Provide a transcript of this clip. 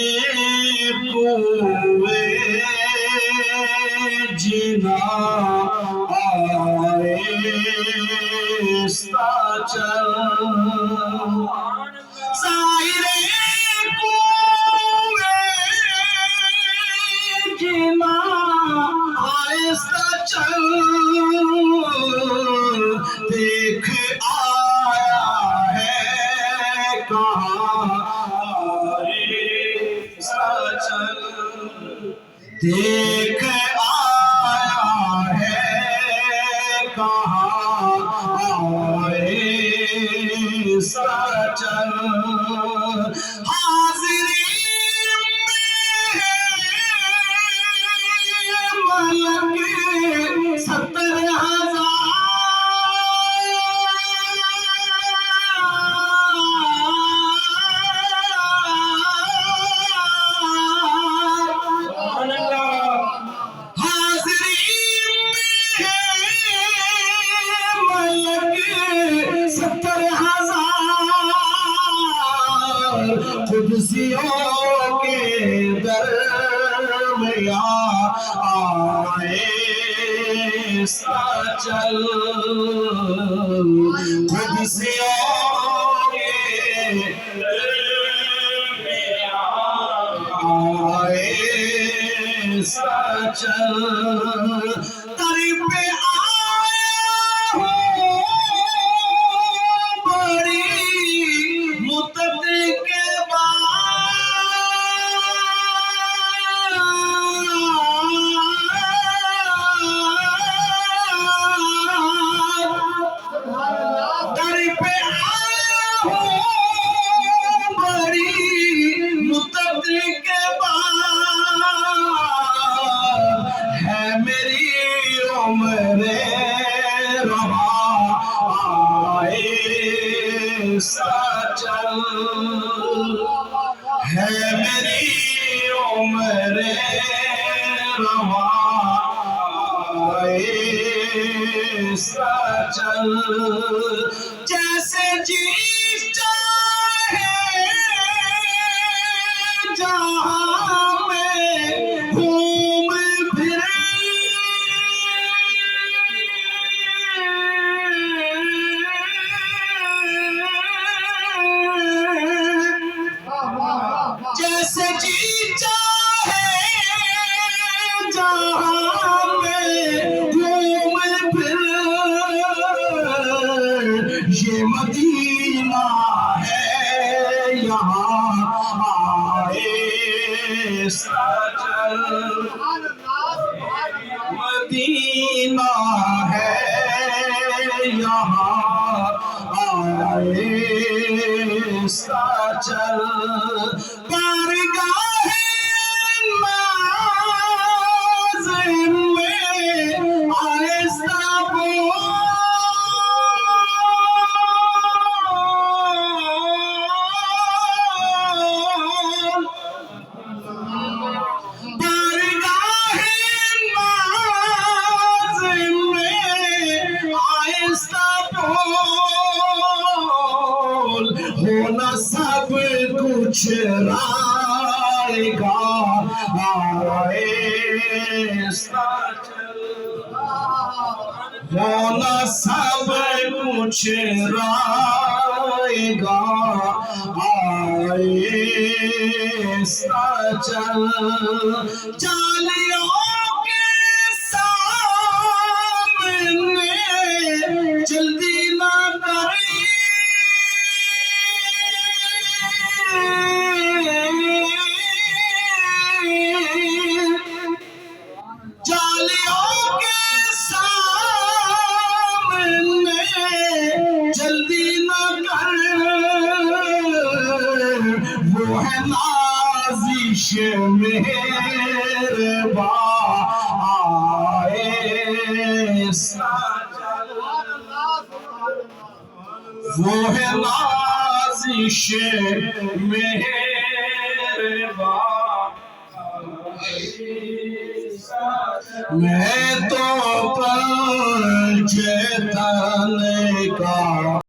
ظاہر کوئے جنا آہستہ چل ظاہر کوئے جنا آہستہ چل دیکھ آیا ہے کہاں دیکھ آیا ہے کہاں آہستہ چل حاضری میں ملک 70,000 قدسیوں کے درمیان آہستہ چل قدسیوں کے درمیان آہستہ چل قریب پہ آیا ہوں بڑی مدت کے ہے میری عمر رواں آہستہ چل جیسے جی چاہے جہاں میں گھوم پھرے جیسے جی چاہے جہاں میں گھوم پھر یہ مدینہ ہے یہاں آہستہ چل مدینہ ہے یہاں آہستہ چل بارگاہ ناظم میں آہستہ بول بارگاہ ناظم میں آہستہ بول ہونا سب کچھ رائے گا آہستہ چل ہونا سب کچھ رائے گا آہستہ چل جالیوں کے سامنے جلدی نہ کریں جالیوں کے سامنے جلدی نہ کر وہ ہے نازش مہرباں آہستہ چل وہ ہے نازش مہرباں میں تو پنچے تن کا